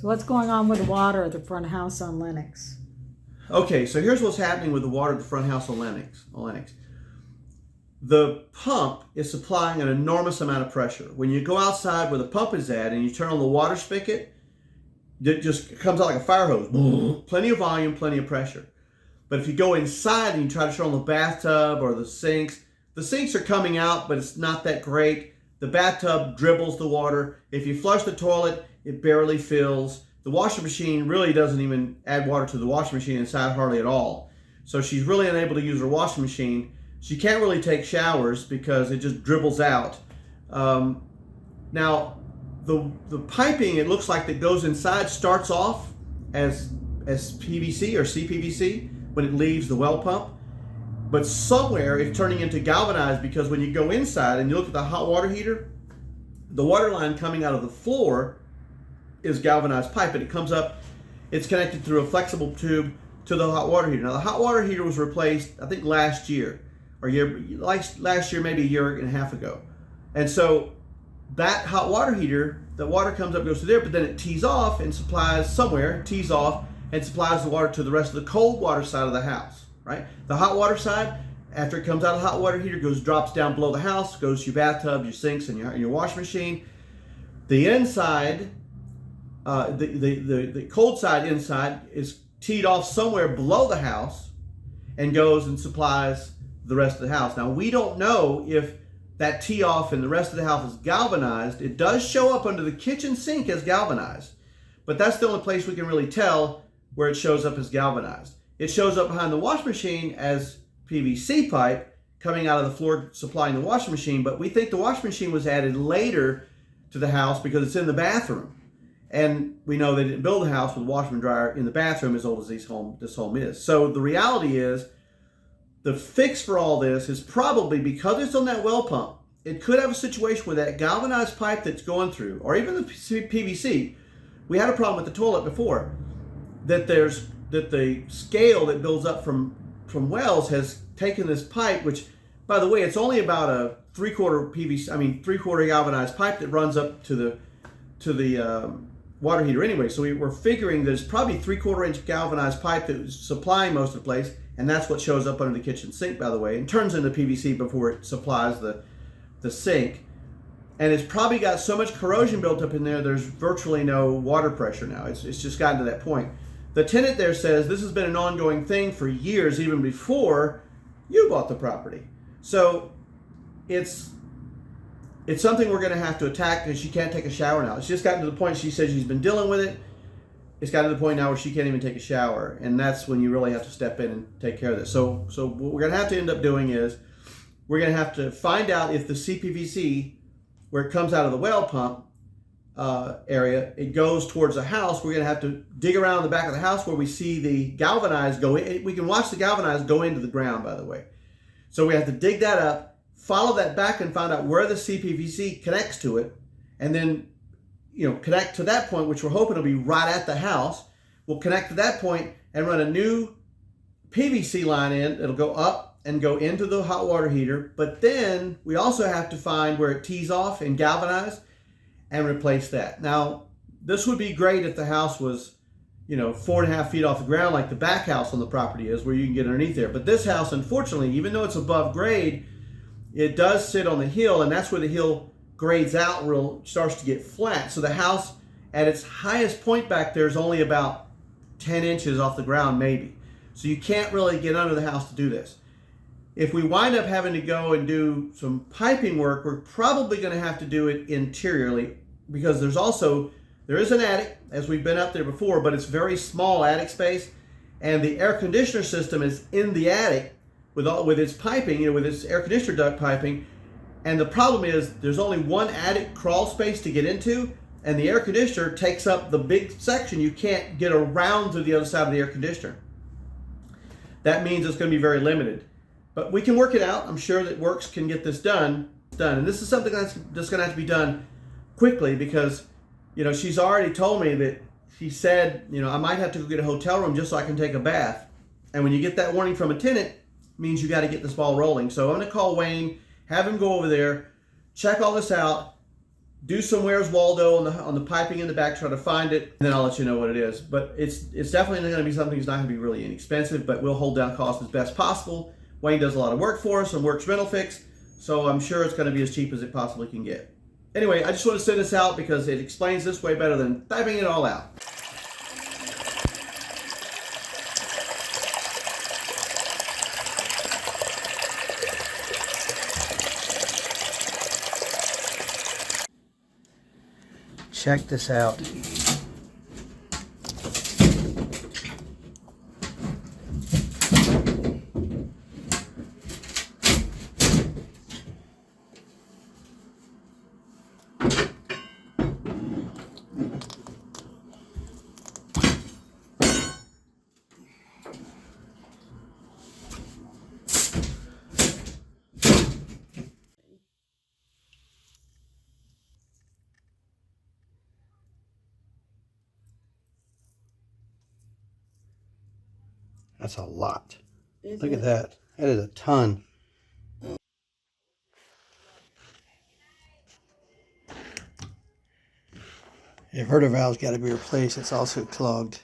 So what's going on with the water at the front house on Lenox? Okay, so here's what's happening with the water at the front house on Lenox. The pump is supplying an enormous amount of pressure. When you go outside where the pump is at and you turn on the water spigot, it just comes out like a fire hose. Plenty of volume, plenty of pressure. But if you go inside and you try to turn on the bathtub or the sinks are coming out, but it's not that great. The bathtub dribbles the water. If you flush the toilet, it barely fills. The washing machine really doesn't even add water to the washing machine inside hardly at all. So she's really unable to use her washing machine. She can't really take showers because it just dribbles out. Now, the piping, it looks like, that goes inside starts off as PVC or CPVC when it leaves the well pump. But somewhere it's turning into galvanized, because when you go inside and you look at the hot water heater, the water line coming out of the floor is galvanized pipe, and it comes up, it's connected through a flexible tube to the hot water heater. Now, the hot water heater was replaced, I think, last year, last year, maybe a year and a half ago. And so that hot water heater, the water comes up, goes to there, but then it tees off and supplies somewhere, tees off and supplies the water to the rest of the cold water side of the house, right? The hot water side, after it comes out of the hot water heater, drops down below the house, goes to your bathtub, your sinks, and your washing machine. The inside, the cold side inside is teed off somewhere below the house and goes and supplies the rest of the house. Now, we don't know if that tee off and the rest of the house is galvanized. It does show up under the kitchen sink as galvanized, but that's the only place we can really tell where it shows up as galvanized. It shows up behind the washing machine as PVC pipe coming out of the floor supplying the washing machine, but we think the washing machine was added later to the house because it's in the bathroom. And we know they didn't build a house with a washer and dryer in the bathroom as old as this home is. So the reality is, the fix for all this is probably, because it's on that well pump, it could have a situation where that galvanized pipe that's going through, or even the PVC, we had a problem with the toilet before, that the scale that builds up from wells has taken this pipe, which, by the way, it's only about a three-quarter galvanized pipe that runs up to the water heater anyway. So we're figuring that it's probably 3/4 inch galvanized pipe that is supplying most of the place, and that's what shows up under the kitchen sink, by the way, and turns into PVC before it supplies the sink. And it's probably got so much corrosion built up in there, there's virtually no water pressure now. It's just gotten to that point. The tenant there says this has been an ongoing thing for years, even before you bought the property. So it's something we're going to have to attack, because she can't take a shower now. It's just gotten to the point, she says she's been dealing with it. It's gotten to the point now where she can't even take a shower, and that's when you really have to step in and take care of this. So what we're going to have to end up doing is we're going to have to find out if the CPVC, where it comes out of the well pump area, it goes towards the house. We're going to have to dig around the back of the house where we see the galvanized go in. We can watch the galvanized go into the ground, by the way. So we have to dig that up, follow that back, and find out where the CPVC connects to it, and then connect to that point, which we're hoping will be right at the house. We'll connect to that point and run a new PVC line in. It'll go up and go into the hot water heater, but then we also have to find where it tees off and galvanize and replace that. Now, this would be great if the house was 4.5 feet off the ground, like the back house on the property is, where you can get underneath there. But this house, unfortunately, even though it's above grade, it does sit on the hill, and that's where the hill grades out, starts to get flat. So the house at its highest point back there is only about 10 inches off the ground, maybe. So you can't really get under the house to do this. If we wind up having to go and do some piping work, we're probably going to have to do it interiorly, because there is an attic, as we've been up there before, but it's very small attic space, and the air conditioner system is in the attic with its piping, with its air conditioner duct piping. And the problem is there's only one attic crawl space to get into, and the air conditioner takes up the big section. You can't get around to the other side of the air conditioner. That means it's going to be very limited. But we can work it out. I'm sure that Worx can get this done. And this is something that's just going to have to be done quickly, because she's already told me that she said, I might have to go get a hotel room just so I can take a bath. And when you get that warning from a tenant, it means you got to get this ball rolling. So I'm going to call Wayne, have him go over there, check all this out, do some Where's Waldo on the piping in the back, try to find it, and then I'll let you know what it is. But it's definitely going to be something that's not going to be really inexpensive, but we'll hold down costs as best possible. Wayne does a lot of work for us on Worx Rental Fix, so I'm sure it's going to be as cheap as it possibly can get. Anyway, I just want to send this out because it explains this way better than typing it all out. Check this out. That's a lot. Look at that. That is a ton. If herder valve's got to be replaced, it's also clogged.